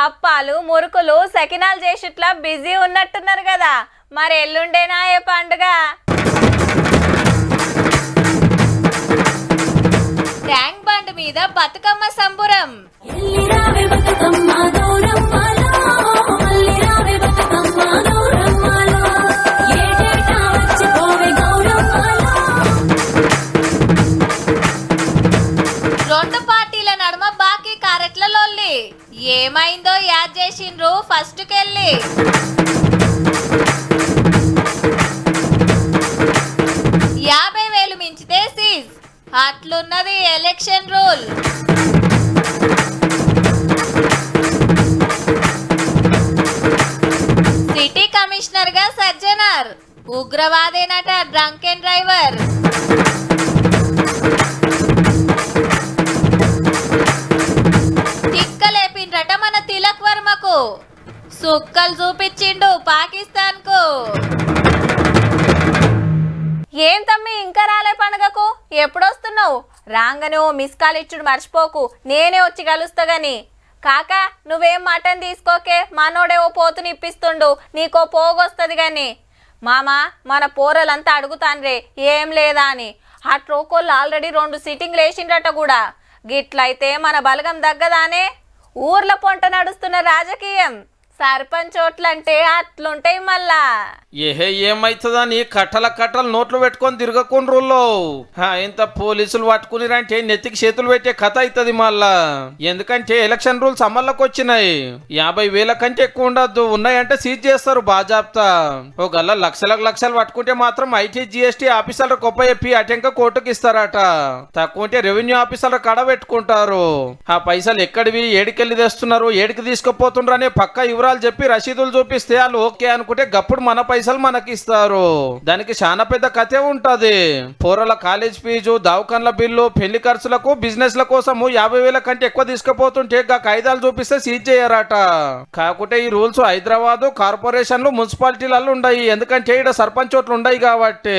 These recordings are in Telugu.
అప్పాలు మురుకులు సకినాలు చేసిట్లా బిజీ ఉన్నట్టున్నారు కదా, మరి ఎల్లుండేనా ఏ పండుగ? ట్యాంక్ బండ్ మీద బతుకమ్మ సంబురం. రెండు పార్టీల నడుమ బాకీ కారెట్ల లొల్లి. ఏమైందో యాద్ చేసిండ్రు ఫస్ట్ కెళ్ళి. యాభై వేలు మించితే సీజ్, అట్లున్నది ఎలక్షన్ రూల్. సిటీ కమిషనర్ గా సజ్జనర్, ఉగ్రవాదేనట డ్రంక్ అండ్ డ్రైవర్. తిక్కలేపిండ్రట మన తిలక్ వర్మకు, సుక్కలు చూపించిండు పాకిస్తాన్ కు. ఏం తమ్మి ఇంకా రాలే పండుగకు? ఎప్పుడొస్తున్నావు? రాగానే ఓ మిస్ కాల్ ఇచ్చుడు మర్చిపోకు, నేనే వచ్చి కలుస్తా గాని. కాక నువ్వేం మటన్ తీసుకోకే, మనోడే ఓ పోతుని ఇప్పిస్తుండు, నీకో పోగొస్తుంది గాని. మామ మన పోరలంతా అడుగుతాన్రే ఏం లేదా అని. ఆ ట్రోకోళ్ళు ఆల్రెడీ 2 సిట్టింగ్లు వేసిండ్రట కూడా. గిట్లయితే మన బలగం దగ్గదానే. ఊర్ల పొంట నడుస్తున్న రాజకీయం, సర్పంచ్ ఓట్లంటే అట్లుంటాయి మళ్ళా. ఏమైతుందని కట్టలు నోట్లు పెట్టుకొని తిరగకుండ్రుల్లో. ఇంత పోలీసులు పట్టుకునిరంటే నెత్తికి చేతులు పెట్టే కథ అవుతుంది మళ్ళా. ఎందుకంటే ఎలక్షన్ రూల్స్ అమల్లోకి వచ్చినాయి. 50,000 కంటే ఎక్కువ ఉండద్దు, ఉన్నాయంటే సీజ్ చేస్తారు బాజాప్తా. ఓ గల్ల లక్షలు పట్టుకుంటే మాత్రం ఐటీ జిఎస్టీ ఆఫీసర్లు గొప్ప చెప్పి అటెంక కోర్టుకి ఇస్తారట. తక్కువ ఉంటే రెవెన్యూ ఆఫీసర్లు కడ పెట్టుకుంటారు. ఆ పైసలు ఎక్కడివి, ఏడికెళ్ళి తెస్తున్నారు, ఏడికి తీసుకుపోతుండ్రు అనే పక్క వివరాలు చెప్పి రసీదులు చూపిస్తే వాళ్ళు ఓకే అనుకుంటే గప్పుడు మన పైసలు మనకి ఇస్తారు. దానికి చాలా పెద్ద కథే ఉంటది. పోరల కాలేజ్ ఫీజు, దవాఖాన్ల బిల్లు, పెళ్లి ఖర్చులకు, బిజినెస్ ల కోసము 50,000 కంటే ఎక్కువ తీసుకుపోతుంటే కాయిదాలు చూపిస్తే సీజ్ చేయరట. కాకుంటే ఈ రూల్స్ హైదరాబాద్ కార్పొరేషన్లు మున్సిపాలిటీలలో ఉన్నాయి. ఎందుకంటే ఇక్కడ సర్పంచ్ ఓట్లు ఉన్నాయి కాబట్టి.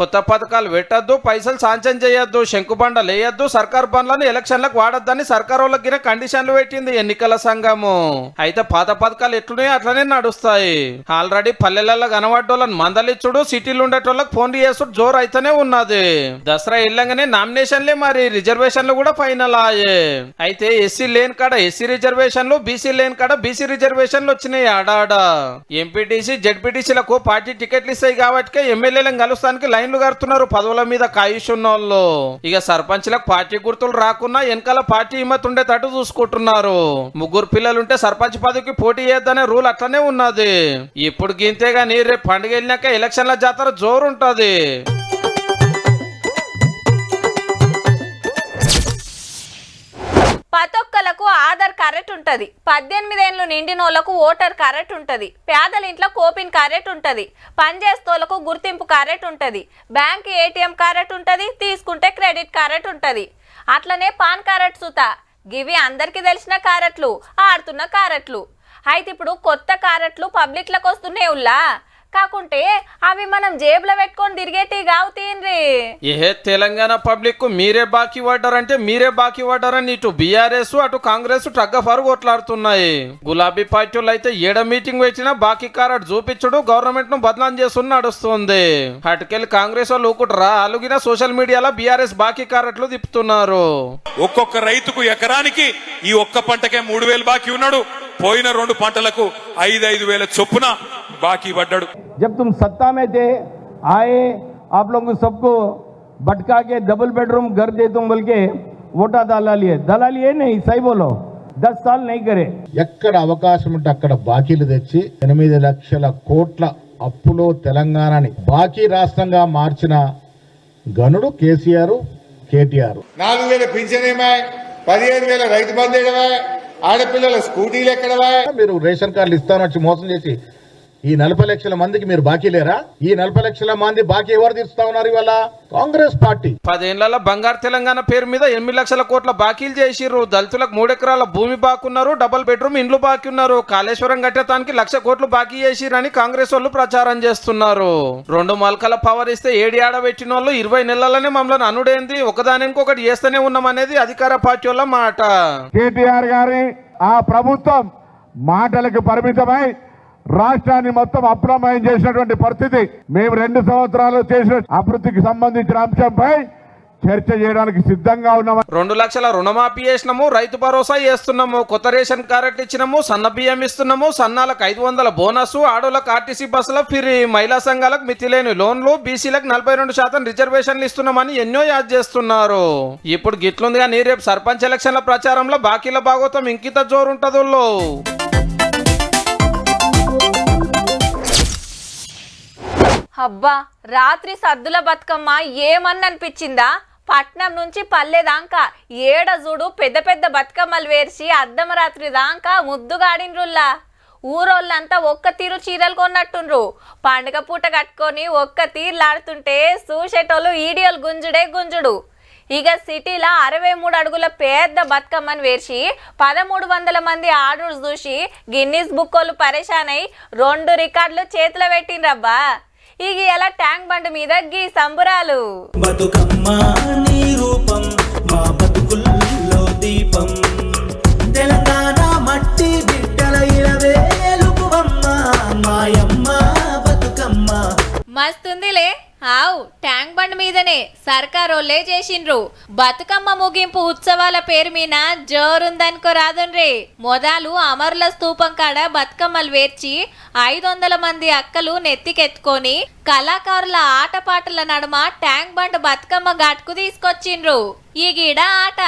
కొత్త పథకాలు పెట్టద్దు, పైసలు సాంక్షన్ చేయొద్దు, శంకుబండలు వేయద్దు, సర్కార్ బండ్లను ఎలక్షన్లకు వాడొద్దని సర్కార్ వాళ్ళకి కండిషన్లు పెట్టింది ఎన్నికల సంఘము. అయితే పాత పథకాలు ఎట్లున్నాయో అట్లనే నడుస్తాయి. ఆల్రెడీ పల్లెలలో కనబడ్డోళ్ళని మందలిచ్చుడు, సిటీలు ఉండేటోళ్ళకి ఫోన్లు చేసుడు జోరు అయితేనే ఉన్నది. దసరా వెళ్ళంగానే నామినేషన్లే, మరి రిజర్వేషన్లు కూడా ఫైనల్ అయ్యే. అయితే ఎస్సీ లేని కాడ ఎస్సీ రిజర్వేషన్లు, బీసీ లేని కాడ బీసీ రిజర్వేషన్లు వచ్చినాయి ఆడాడ. ఎంపీటీసీ జెడ్పీటీసీలకు పార్టీ టికెట్లు ఇస్తాయి కాబట్టి ఎమ్మెల్యేలను కలుస్తానికి లైన్లు కడుతున్నారు పదవుల మీద కాయుష్ ఉన్నోళ్ళు. ఇక సర్పంచ్లకు పార్టీ గుర్తులు రాకున్నా వెనకాల పార్టీ హిమ్మత్ ఉండేటట్టు చూసుకుంటున్నారు. 3 పిల్లలుంటే సర్పంచ్ పదవికి పోటీ చేద్దనే రూల్ అట్లనే ఉన్నది. ఇప్పుడు గింతే గానీ రేపు పండుగ వెళ్ళినాక ఎలక్షన్ల జాతర జోరు ఉంటది. ప్రతొక్కలకు ఆధార్ కరెక్ట్ ఉంటది, 18 ఏళ్ళు నిండినోళ్లకు ఓటర్ కరెక్ట్ ఉంటది, పేదల ఇంట్లో కోపిన్ కరెక్ట్ ఉంటది, పనిచేస్తోళ్లకు గుర్తింపు కరెక్ట్ ఉంటది, బ్యాంక్ ఏటీఎం కరెక్ట్ ఉంటది, తీసుకుంటే క్రెడిట్ కరెక్ట్ ఉంటది. అట్లనే పాన్ కరెక్ట్ సుత. గివి అందరికి తెలిసిన కారెట్లు, ఆడుతున్న కారెట్లు. అయితే ఇప్పుడు కొత్త కారెట్లు పబ్లిక్లకు వస్తున్నాయి ఉల్లా. కాకుంటే అవి మనం జేబులో పెట్టుకొని తిరిగేటి కావు తీన్రి. తెలంగాణ పబ్లిక్ మీరే బాకీ పడ్డారంటే మీరే బాకీ పడ్డారని ఇటు బీఆర్ఎస్ అటు కాంగ్రెస్ ట్రగ్గఫారు కొట్లాడుతున్నాయి. గులాబీ పార్టీలు అయితే ఏడ మీటింగ్ పెట్టినా బాకీ కారెట్ చూపించుడు, గవర్నమెంట్ ను బదనాం చేస్తున్న నడుస్తుంది. అటుకెళ్ళి కాంగ్రెస్ వాళ్ళు ఊకుట్రా, అలుగిన సోషల్ మీడియాలో బీఆర్ఎస్ బాకీ కారెట్లు తిప్పుతున్నారు. ఒక్కొక్క రైతుకు ఎకరానికి ఈ ఒక్క పంటకే 3,000 బాకీ ఉన్నాడు. పోయిన 2 పంటలకు 5,000 చొప్పున बाकी बढ़। जब तुम सत्ता में थे, आए आप लोगों सबको भटका के डबल बेडरूम घर दे तुम बोल के वोटा दलालिए नहीं, सही बोलो, 10 साल नहीं करे। ఎక్కడ అవకాశం ఉంటే అక్కడ బాకీలు తెచ్చి 8 లక్షల కోట్ల అప్పులో తెలంగాణని బాకీ రాష్ట్రంగా మార్చిన గనుడు కేసీఆర్, కేటీఆర్. 4,000 పింఛన్ ఏమై, 15,000 రైతు బంధు ఏమై, ఆడపిల్లల స్కూటీలు ఎక్కడవా? మీరు రేషన్ కార్డులు ఇస్తామని మోసం చేసి ఈ 40 లక్షల మందికి మీరు బాకీ లేరా? ఈ 40 లక్షల మంది బాకీ ఎవరు తీరుస్తా ఉన్నారు? ఇవాళ కాంగ్రెస్ పార్టీ. 10 ఏళ్ల బంగారు తెలంగాణ పేరు మీద 8 లక్షల కోట్ల బాకీలు చేసిర్రు. దళితులకు 3 ఎకరాల భూమి బాకున్నారు, డబుల్ బెడ్రూమ్ ఇండ్లు బాకీ ఉన్నారు, కాళేశ్వరం కట్టడానికి 1,00,000 కోట్లు బాకీ చేసిరని కాంగ్రెస్ వాళ్ళు ప్రచారం చేస్తున్నారు. 2 మల్కల పవర్ ఇస్తే 7 ఆడబెట్టిన వాళ్ళు 20 నెలలనే మమ్మల్ని అనుడేంది, ఒకదానికొకటి చేస్తూనే ఉన్నామనేది అధికార పార్టీ వాళ్ళ మాట. కేటీఆర్ గారి ఆ ప్రభుత్వం మాటలకు పరిమితమై రాష్ట్రాన్ని మొత్తం అప్రమయం చేసినటువంటి పరిస్థితి. మేము 2 సంవత్సరాలు చేసిన అభివృద్ధికి సంబంధించిన అంశంపై చర్చ చేయడానికి సిద్ధంగా ఉన్నాము. 2 లక్షల రుణమాఫీ చేసినాము, రైతు భరోసా చేస్తున్నాము, కొత్త రేషన్ కార్డు ఇచ్చినాము, సన్న బియ్యం ఇస్తున్నాము, సన్నాలకు 500 బోనస్, ఆడోళ్ళకు ఆర్టీసీ బస్సుల ఫ్రీ, మహిళా సంఘాలకు మితిలేని లోన్లు, బీసీలకు 42% రిజర్వేషన్లు ఇస్తున్నామని ఎన్నో యాద్ చేస్తున్నారు. ఇప్పుడు గిట్లుంది కానీ రేపు సర్పంచ్ ఎలక్షన్ల ప్రచారంలో బాకీల భాగోతం ఇంకిత జోరుంటదుల్లో. అబ్బా, రాత్రి సద్దుల బతుకమ్మ ఏమన్నా అనిపించిందా? పట్నం నుంచి పల్లె దాకా ఏడ చూడు పెద్ద పెద్ద బతుకమ్మలు వేర్చి అర్ధం రాత్రి దాకా ముద్దుగాడిన్రుల్లా. ఊరోళ్ళంతా ఒక్క తీరు చీరలు కొన్నట్టుండ్రు. పండుగ పూట కట్టుకొని ఒక్క తీరులాడుతుంటే చూసేటోళ్ళు ఈడియోలు గుంజుడే గుంజుడు. ఇక సిటీలో 63 అడుగుల పెద్ద బతుకమ్మను వేర్చి 1300 మంది ఆర్డర్లు చూసి గిన్నీస్ బుక్ వాళ్ళు పరేషాన్ అయి 2 రికార్డులు చేతిలో పెట్టిండ్రబ్బా. ఇక ఎలా ట్యాంక్ బండ్ మీద గీ సంబురాలు. బతుకమ్మ నీ రూపం మా బతుకుల్లో దీపం, తెలంగాణ మట్టి బిడ్డల ఇలవేలుపువమ్మ మాయమ్మ బతుకమ్మ. మస్తుందిలే. ఆవు ట్యాంక్ బండ్ మీదనే సర్కారోళ్ళే చేసిండ్రు. బతుకమ్మ ముగింపు ఉత్సవాల పేరు మీద జోరుందనుకో రాదుండ్రి. మొదలు అమరుల స్తూపం కాడ బతుకమ్మలు వేర్చి 500 మంది అక్కలు నెత్తికెత్తుకొని కళాకారుల ఆటపాటల నడుమ ట్యాంక్ బండ్ బతుకమ్మ ఘాట్కు తీసుకొచ్చిండ్రు. ఈ గీడ ఆట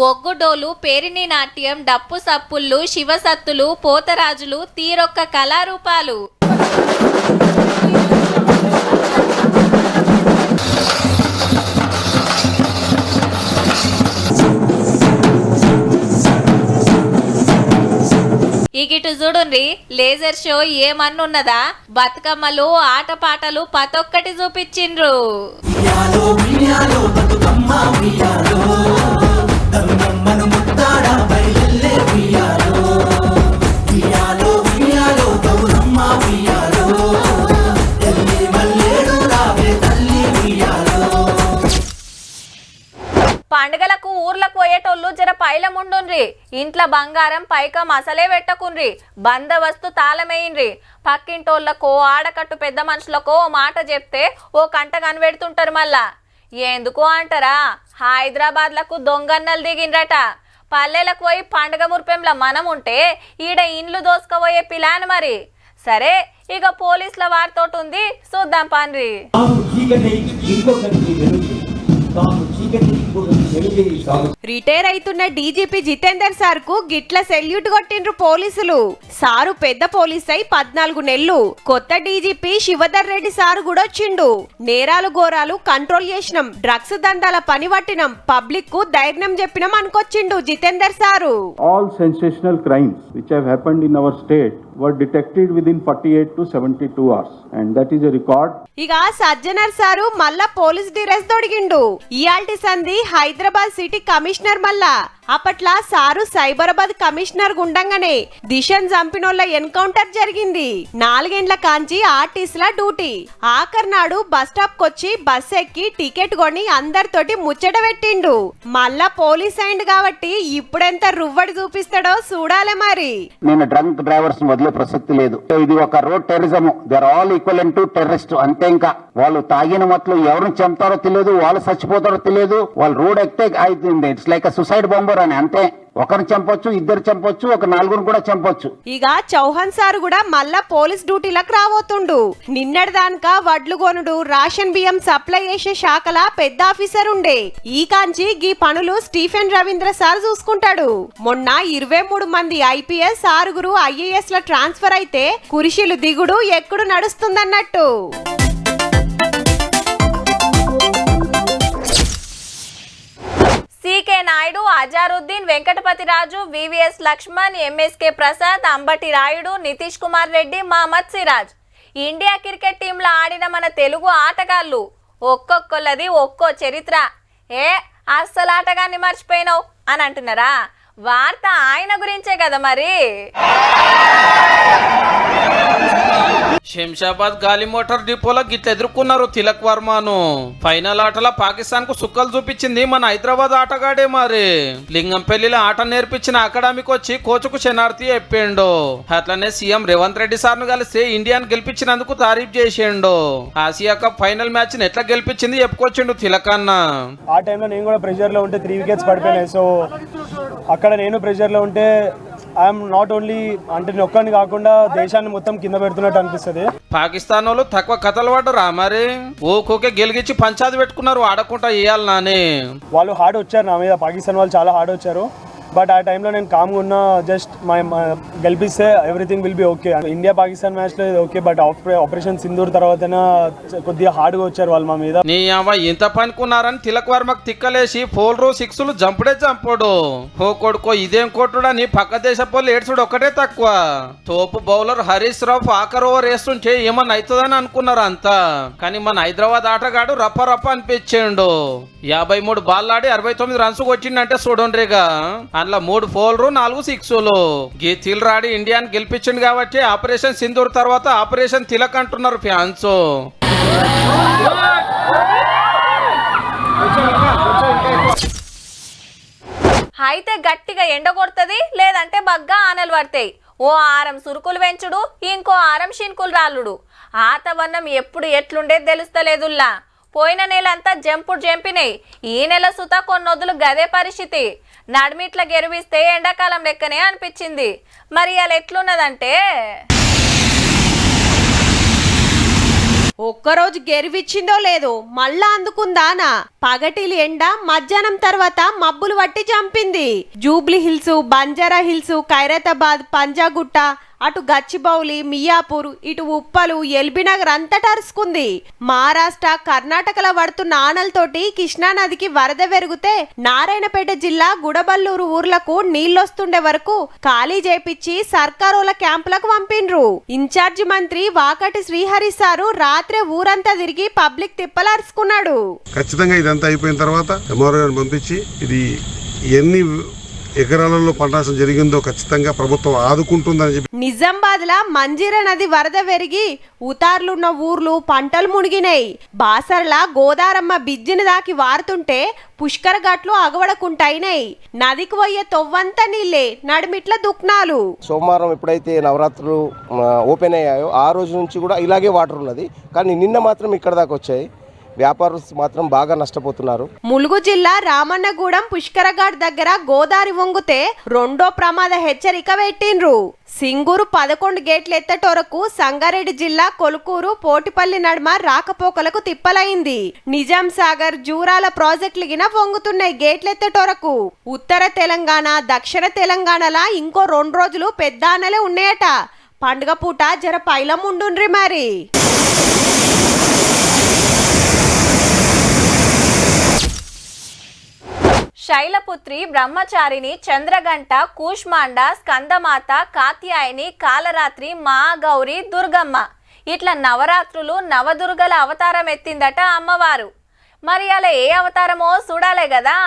ఒగ్గుడోలు, పేరిని నాట్యం, డప్పు సప్పుళ్ళు, శివసత్తులు, పోతరాజులు తీరొక్క కళారూపాలు. ఇగిటు చూడుండ్రి, లేజర్ షో ఏమన్నున్నదా? బతుకమ్మలు ఆటపాటలు పతొక్కటి చూపించిండ్రు. పండుగలకు ఊర్లకు పోయేటోళ్ళు జర పైలముండుండ్రి. ఇంట్లో బంగారం పైకం అసలే పెట్టకుండ్రి. బందవస్తు తాళమేయండ్రి. పక్కింటోళ్ళకో ఆడకట్టు పెద్ద మనుషులకో మాట చెప్తే ఓ కంట కనిపెడుతుంటారు. మళ్ళా ఎందుకు అంటారా, హైదరాబాద్లకు దొంగన్నలు దిగిండ్రట. పల్లెలకు పోయి పండుగ మురిపెంలో మనం ఉంటే ఈడ ఇండ్లు దోసుకపోయే పిలాన్ మరి. సరే, ఇక పోలీసుల వారితోటి ఉంది, చూద్దాం పండ్రి. రిటైర్ అవుతున్న డీజీపీ జితేందర్ సార్ కు గిట్ల సెల్యూట్ కొట్టిండ్రు పోలీసులు. సారు పెద్ద పోలీస్ అయి 14 నెలలు. కొత్త డీజీపీ శివధర్ రెడ్డి సారు కూడా వచ్చిండు. నేరాలు ఘోరాలు కంట్రోల్ చేసినాం, డ్రగ్స్ దందాల పని పట్టినాం, పబ్లిక్ కు ధైర్యం చెప్పినాం అనుకొచ్చిండు Jitender sir. All sensational crimes which have happened in our state were detected within 48 to 72 hours and that is a record. ఇక సజ్జనర్ సారు మళ్ళా పోలీస్ డ్రెస్ తొడిగిండు. ఇయాల్టి సంధి హైదరాబాద్ సిటీ కమిషనర్ మళ్ళా. అప్పట్ల సారు సైబరాబాద్ కమిషనర్ గుండంగానే దిశను చంపినోళ్ళ ఎన్కౌంటర్ జరిగింది. 4 ఏండ్ల కాంచి ఆర్టీసీల డ్యూటీ. ఆఖర్నాడు బస్ స్టాప్ కొచ్చి బస్ ఎక్కి టికెట్ కొని అందరితోటి ముచ్చట పెట్టిండు. మళ్ళా పోలీస్ అయిండు కాబట్టి ఇప్పుడెంత రువ్వడి చూపిస్తాడో చూడాలే మరి. నేను డ్రంక్ డ్రైవర్స్ వదిలే ప్రసక్తి లేదు. ఇది ఒక road terrorism. They are all equivalent to terrorist. అంతే, ఇంకా వాళ్ళు తాగిన మట్లు ఎవరిని చంపుతారో తెలియదు, వాళ్ళు చచ్చిపోతారో తెలియదు. వాళ్ళు రోడ్ ఎక్కితే అవుతుంది. ఇట్స్ లైక్ సూసైడ్ బాంబర్ అని. అంతే, ఒకరిని చంపొచ్చు, ఇద్దరు చంపొచ్చు, ఒక 4 కూడా చంపొచ్చు. ఇక చౌహాన్ సార్ కూడా మళ్ళా పోలీస్ డ్యూటీలకు రాబోతుండు. నిన్నటి దానిక వడ్లు కొనుడు, రేషన్ బియ్యం సప్లై చేసే శాఖల పెద్ద ఆఫీసర్ ఉండే. ఈ కాంచి గీ పనులు స్టీఫెన్ రవీంద్ర సార్ చూసుకుంటాడు. మొన్న 23 మంది IPS 6 IAS ల ట్రాన్స్ఫర్ అయితే కురిశీలు దిగుడు ఎక్కుడు నడుస్తుందన్నట్టు. C K Nayudu, Azharuddin, Venkatapathy Raju, VVS Laxman, MSK Prasad, Ambati Rayudu, Nitish Kumar Reddy, Mohammed Siraj India cricket టీంలో ఆడిన మన తెలుగు ఆటగాళ్ళు. ఒక్కొక్కళ్ళది ఒక్కో చరిత్ర. అస్సలు ఆటగాన్ని మర్చిపోయినావు అని అంటున్నారా? వార్త ఆయన గురించే కదా మరి. శంషాబాద్ గాలి మోటార్ డిపోలో గిట్ల ఎదుర్కొన్నారు తిలక్ వర్మను. ఫైనల్ ఆటలో పాకిస్తాన్ కు సుక్కలు చూపించింది మన హైదరాబాద్ ఆటగాడే. మరి లింగంపల్లిలో ఆట నేర్పించిన అకాడమీకి వచ్చి కోచ్కు శనార్థి చెప్పిండు. అట్లనే సీఎం రేవంత్ రెడ్డి సార్ను కలిసి ఇండియాను గెలిపించినందుకు తారీఫ్ చేసిండు. ఆసియా కప్ ఫైనల్ మ్యాచ్ ని ఎట్లా గెలిపించింది చెప్పుకొచ్చిండు తిలక్ అన్న. ఆ టైంలో నేను కూడా ప్రెషర్ లో ఉంటే 3 వికెట్స్ పడిపోయినాయి. సో అక్కడ నేను ప్రెషర్ లో ఉంటే ఐఎమ్ నాట్ ఓన్లీ అంటే నేను ఒక్కడిని కాకుండా దేశాన్ని మొత్తం కింద పెడుతున్నట్టు అనిపిస్తుంది. పాకిస్తాన్ వాళ్ళు తక్కువ కథలు పడ్డరా మరి? ఓకే గెలిగించి పంచాది పెట్టుకున్నారు ఆడకుండా వేయాలని. వాళ్ళు హార్డ్ వచ్చారు నా మీద, పాకిస్తాన్ వాళ్ళు చాలా హార్డ్ వచ్చారు. బట్ ఆ టైంలో నేను కామ్గా ఉన్నా. జస్ట్ గెలిపిస్తే everything will be okay. India Pakistan మ్యాచ్లో ఓకే, బట్ ఆపరేషన్ సింధూర్ తర్వాతనే కొద్దిగా హార్డ్గా వచ్చారు వాళ్ళు మా మీద. నీ అవ్వ ఇంత పనుకున్నారని తిలక్ వర్మకు తిక్కలేసి 4 6లు జంపుడే జంపుడు. హో కొడుకో ఇదేం కొట్టుడని పక్క దేశ పోలు ఏడ్చుడు ఒకటే తక్కువ. తోపు బౌలర్ హరీష్ రావు ఆఖరి ఓవర్ వేస్తుంటే ఏమన్నా అవుతుందని అనుకున్నారు అంతా. కానీ మన హైదరాబాద్ ఆటగాడు రప్ప అనిపించిండు. 53 బాల్ ఆడి 69 రన్స్ కొట్టిండంటే చూడండిగా. అందులో 3 4లు 4 6లు. గీ తిల్రాడి ఇండియాని గెలిపించిండు కాబట్టి ఆపరేషన్ సింధూర్ తర్వాత ఆపరేషన్ తిలక్ అంటున్నారు ఫ్యాన్స్. అయితే గట్టిగా ఎండ కొడుతుంది, లేదంటే బగ్గా ఆనలు పడతాయి. ఓ ఆరం సురుకులు పెంచుడు, ఇంకో ఆరం షిన్కులు రాళ్ళుడు. వాతావరణం ఎప్పుడు ఎట్లుండేది తెలుస్తలేదుల్లా. పోయిన నెల అంతా జంపినాయి. ఈ నెల సుతా కొన్నొద్దులు గదే పరిస్థితి. నడిమిట్ల గెరివిస్తే ఎండాకాలం లెక్కనే అనిపించింది. మరి అలా ఎట్లున్నదంటే ఒక్కరోజు గెరివిచ్చిందో లేదో మళ్ళా అందుకుందానా. పగటిలి ఎండ, మధ్యాహ్నం తర్వాత మబ్బులు పట్టి చంపింది. Jubilee hills, Banjara hills, Khairatabad, Panjagutta, అటు గచ్చిబౌలి, మియాపూర్, ఇటు ఉప్పలు, ఎల్బీనగర్ అంతటా అరుసుకుంది. మహారాష్ట్ర, కర్ణాటకలో పడుతున్న ఆనలతోటి కృష్ణానదికి వరద పెరిగితే నారాయణపేట జిల్లా గుడబల్లూరు ఊర్లకు నీళ్లొస్తుండే వరకు ఖాళీ చేపించి సర్కారోల క్యాంపులకు పంపిండ్రు. ఇన్ఛార్జి మంత్రి వాకటి శ్రీహరి సారు రాత్రే ఊరంతా తిరిగి పబ్లిక్ తిప్పలరుచుకున్నాడు. ఖచ్చితంగా ఇదంతా అయిపోయిన తర్వాత ఎంఆర్ఓ పంపించి ఇది ఎన్ని ఎకరాలలో పంట నష్టం జరిగిందో ఖచ్చితంగా ప్రభుత్వం ఆదుకుంటుందని చెప్పి. నిజామాబాద్ లా మంజీరా నది వరద పెరిగి ఉతార్లున్న ఊర్లు పంటలు మునిగినాయి. బాసర్ల గోదారమ్మ బిజ్జిని దాకి వారుతుంటే పుష్కర ఘాట్లు అగవడకుంటాయినాయి. నదికి పోయే తొవ్వంతా నీళ్ళే, నడిమిట్ల దుఃఖనాలు. సోమవారం ఎప్పుడైతే నవరాత్రులు ఓపెన్ అయ్యాయో ఆ రోజు నుంచి కూడా ఇలాగే వాటర్ ఉన్నది. కానీ నిన్న మాత్రం ఇక్కడ దాకా వచ్చాయి. వ్యాపారస్తులు మాత్రం బాగా నష్టపోతున్నారు. ములుగు జిల్లా రామన్నగూడెం పుష్కరఘాట్ దగ్గర గోదావరి వంగుతే 2వ ప్రమాద హెచ్చరిక పెట్టిండ్రు. సింగూరు 11 గేట్లు ఎత్తటోరకు సంగారెడ్డి జిల్లా కొలుకూరు, పోటిపల్లి నడుమ రాకపోకలకు తిప్పలైంది. నిజాం సాగర్, జూరాల ప్రాజెక్టులు గిన వంగుతున్నాయి గేట్లెత్తటోరకు. ఉత్తర తెలంగాణ, దక్షిణ తెలంగాణలా ఇంకో 2 రోజులు పెద్ద ఆనలే ఉన్నాయట. పండుగ పూట జర పైలం ఉండుండ్రి మరి. శైలపుత్రి, బ్రహ్మచారిణి, చంద్రగంట, కూష్మాండ, స్కందమాత, కాత్యాయని, కాలరాత్రి, మహాగౌరి, దుర్గమ్మ ఇట్లా నవరాత్రులు నవదుర్గల అవతారం ఎత్తిందట అమ్మవారు. మరి అలా ఏ అవతారమో చూడాలే కదా.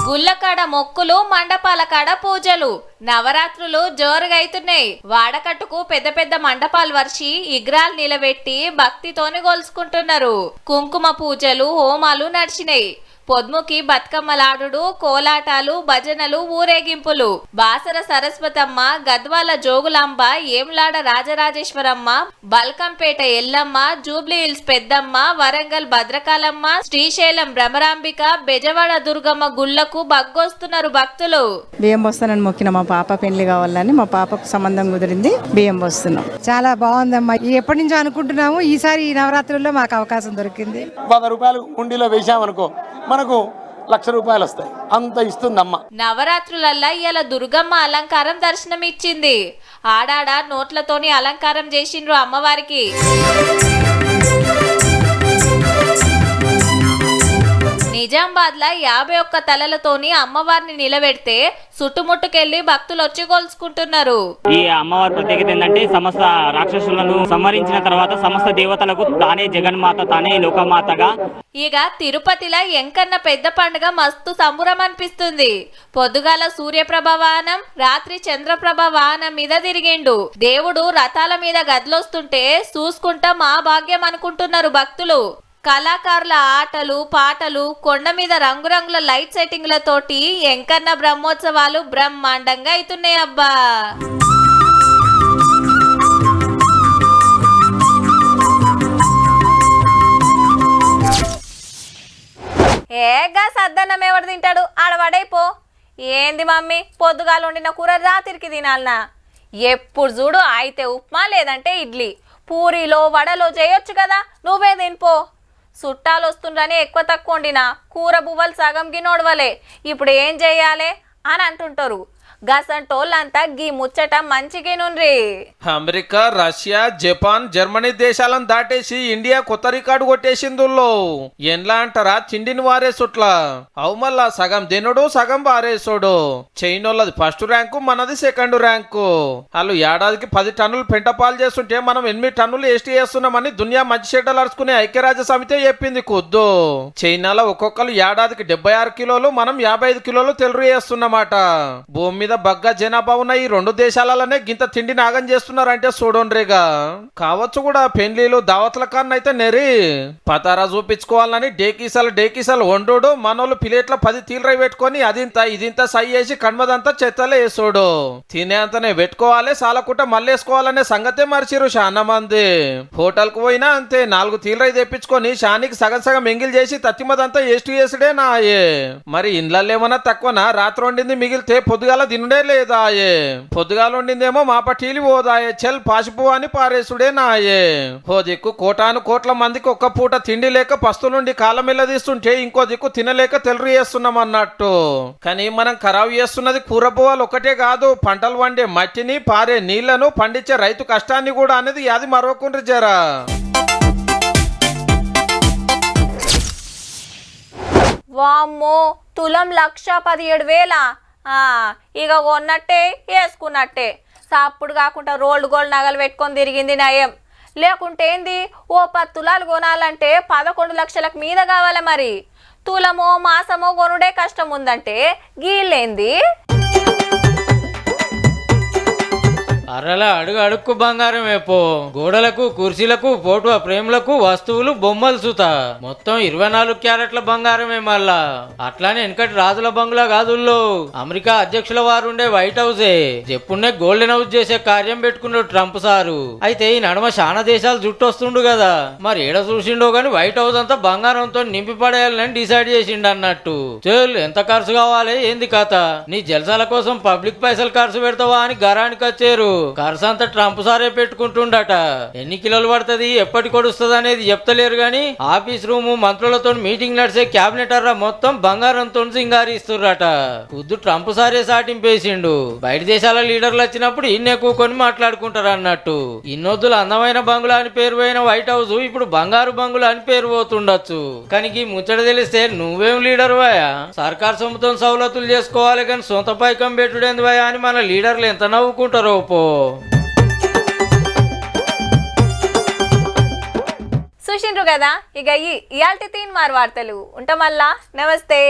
గుళ్ళకాడ మొక్కులు, మండపాల కాడ పూజలు, నవరాత్రులు జోరుగా అవుతున్నాయి. వాడకట్టుకు పెద్ద పెద్ద మండపాలు వర్షి ఇగ్రాలు నిలబెట్టి భక్తితోని గొలుసుకుంటున్నారు. కుంకుమ పూజలు, హోమాలు నడిచినాయి. పొద్ముకి బతుకమ్మలాడు, కోలాటాలు, భజనలు, ఊరేగింపులు. బాసర సరస్వతమ్మ, గద్వాల జోగులాంబ, ఏములాడ రాజరాజేశ్వరమ్మ, బల్కంపేట ఎల్లమ్మ, జూబ్లీ హిల్స్ పెద్దమ్మ, వరంగల్ భద్రకాలమ్మ, శ్రీశైలం భ్రమరాంబిక, బెజవాడ దుర్గమ్మ గుళ్లకు బగ్గొస్తున్నారు భక్తులు. బియ్యం పోస్తానని మొక్కిన మా పాప పెళ్లి కావాలని, మా పాపకు సంబంధం కుదిరింది, బియ్యం పోస్తున్నాం. చాలా బాగుందమ్మా. ఎప్పటి నుంచో అనుకుంటున్నాము, ఈసారి ఈ నవరాత్రుల్లో మాకు అవకాశం దొరికింది. 100 రూపాయలు ఉండిలో వేసామనుకో మనకు 1,00,000 రూపాయలు వస్తాయి. అంత ఇస్తుందమ్మ. నవరాత్రులల్లా ఇలా దుర్గమ్మ అలంకారం దర్శనమిచ్చింది. ఆడాడ నోట్లతోని అలంకారం చేసిండ్రు అమ్మవారికి. నిజామాబాద్లో 51 తలలతోని అమ్మవారిని నిలబెడితే చుట్టుముట్టుకెళ్లి భక్తులు వచ్చి కొలుసుకుంటున్నారు. ఈ అమ్మవారి ప్రత్యేకత ఏంటంటే సమస్త రాక్షసులను సంహరించిన తర్వాత సమస్త దేవతలకు తానే జగన్మాత, తానే లోకమాతగా. ఇక తిరుపతిలో ఎంకన్న పెద్ద పండుగ మస్తు సంబురం అనిపిస్తుంది. పొద్దుగాల సూర్యప్రభ వాహనం, రాత్రి చంద్రప్రభ వాహనం మీద తిరిగిండు. దేవుడు రథాల మీద గదిలొస్తుంటే చూసుకుంటా మా భాగ్యం అనుకుంటున్నారు భక్తులు. కళాకారుల ఆటలు పాటలు, కొండ మీద రంగురంగుల లైట్ సెట్టింగ్లతోటి ఎంకన్న బ్రహ్మోత్సవాలు బ్రహ్మాండంగా అవుతున్నాయి అబ్బా. ఏగా సద్దన్నం ఎవడు తింటాడు, ఆడవాడైపో. ఏంది మమ్మీ పొద్దుగాలు వండిన కూర రాత్రికి తినాలనా? ఎప్పుడు చూడు అయితే ఉప్మా లేదంటే ఇడ్లీ, పూరీలో వడలో చేయొచ్చు కదా, నువ్వే తినిపో. చుట్టాలు వస్తుండ్రని ఎక్కువ తక్కువ వండినా కూర బువ్వలు సగం గినోడవలే, ఇప్పుడు ఏం చెయ్యాలి అని అంటుంటారు. గసంటోళ్ళంతా గీ ముచ్చట మంచిగినుండ్రి. అమెరికా, రష్యా, జపాన్, జర్మనీ దేశాలను దాటేసి ఇండియా కొత్త రికార్డు కొట్టేసిందుల్లో. ఎన్లా అంటారా, తిండిని వారేసుట్లా. అవు మళ్ళా సగం తినుడు సగం వారేసుడు. చైనోళ్ళది ఫస్ట్ ర్యాంకు, మనది సెకండ్ ర్యాంకు. వాళ్ళు ఏడాదికి 10 టన్నులు పెంటపాలు చేస్తుంటే మనం 8 టన్నులు ఎస్టీ చేస్తున్నామని దునియా మంచి చెడ్డలు అరుచుకునే ఐక్యరాజ్య సమితి చెప్పింది కొద్దు. చైనాలో ఒక్కొక్కరు ఏడాదికి 76 కిలోలు, మనం 55 కిలోలు తెలుగు చేస్తున్నమాట. భూమి బగ్గ జనాభా ఉన్న ఈ 2 దేశాలలోనే గింత తిండి నాగం చేస్తున్నారంటే చూడండిగా. కావచ్చు కూడా పెండ్లీలు దావత్ల కన్నా అయితే నెరి పతారా చూపించుకోవాలని డేకీసాలు వండు. మనోళ్ళు ప్లేట్ల 10 తీలరై పెట్టుకొని అదింత ఇదింత సై చేసి కణ్మదంతా చెత్తలే వేసుడు. తినేంతనే పెట్టుకోవాలి, సాలకుంట మళ్ళీ వేసుకోవాలనే సంగతే మర్చిరు చాలా మంది. హోటల్ కు పోయినా అంతే, 4 తీలరై తెప్పించుకొని షానికి సగం సగం ఎంగిల్ చేసి తత్తిమదంతా ఏస్ట్ చేసుడే నాయే. మరి ఇండ్లలో ఏమన్నా తక్కువనా? రాత్రి వండింది మిగిలితే పొద్దుగాల తినుడే లేదాయే. పొద్దుగాల వండిందేమో మాపటీలి పోదాయే, చెల్ పాసిపో అని పారేసుడే నాయే. ఓ దిక్కు కోటాను కోట్ల మందికి ఒక్క పూట తిండి లేక పస్తులుండి కాలమెల్ల తీస్తుంటే ఇంకో దిక్కు తినలేక తెలుగు చేస్తున్నాం అన్నట్టు. కానీ మనం ఖరాబు చేస్తున్నది కూర పువ్వాలు ఒకటే కాదు, పంటలు వండే మట్టిని, పారే నీళ్లను, పండించే రైతు కష్టాన్ని కూడా అనేది అది మరొకుండ్రి జరా. వామ్మో, తులం 1,17,000. ఇక కొన్నట్టే వేసుకున్నట్టే. సాప్పుడు కాకుండా రోల్డ్ గోల్డ్ నగలు పెట్టుకొని తిరిగింది నయం. లేకుంటే ఏంది, ఓ 10 తులాలు కొనాలంటే 11 లక్షలకు మీద కావాలి. మరి తులమో మాసమో కొనుడే కష్టం ఉందంటే గీళ్ళేంది? అరల అడుగు అడుక్కు బంగారం వేపో, గోడలకు కుర్చీలకు ఫోటో ఫ్రేమ్లకు వస్తువులు బొమ్మలు సుత మొత్తం 24 క్యారెట్ల బంగారమే. మళ్ళా అట్లానే వెనకటి రాజుల బంగ్లా కాదుల్లో అమెరికా అధ్యక్షుల వారు ఉండే వైట్ హౌసే చెప్పున్నే గోల్డెన్ హౌస్ చేసే కార్యం పెట్టుకున్నాడు ట్రంప్ సారు. అయితే ఈ నడమ చాలా దేశాలు జుట్టొస్తుండు కదా, మరి ఏడ చూసిండో గాని వైట్ హౌస్ అంతా బంగారంతో నింపి పడేయాలని డిసైడ్ చేసిండు అన్నట్టు. చెల్ ఎంత ఖర్చు కావాలి ఏంది కథ, నీ జల్సాల కోసం పబ్లిక్ పైసలు ఖర్చు పెడతావా అని గరానికి వచ్చారు. ఖర్చు అంతా ట్రంప్ సారే పెట్టుకుంటుండట. ఎన్ని కిలోలు పడుతుంది, ఎప్పటి కొడుస్తుంది అనేది చెప్తలేరు గాని ఆఫీస్ రూము, మంత్రులతో మీటింగ్ నడిచే క్యాబినెట్ అర్రా మొత్తం బంగారంతో సింగారిస్తుర్రట. పొద్దు ట్రంప్ సారే సాటింపేసిండు. బయట దేశాల లీడర్లు వచ్చినప్పుడు ఇన్నే కూకొని మాట్లాడుకుంటారు అన్నట్టు. ఇన్నొద్దులు అందమైన బంగులా అని పేరు పోయిన వైట్ హౌస్ ఇప్పుడు బంగారు బంగులా అని పేరు పోతుండొచ్చు. కానీ ఈ ముచ్చట తెలిస్తే నువ్వేం లీడర్ వాయా, సర్కార్ సొమ్ముతో సౌలతులు చేసుకోవాలి కానీ సొంత పైకం పెట్టుడేంది వాయా అని మన లీడర్లు ఎంత నవ్వుకుంటారో పో. చూసిండ్రు కదా, ఇక ఇయాల్టి 3 వార్తలు ఉంటాం. మళ్ళా నమస్తే.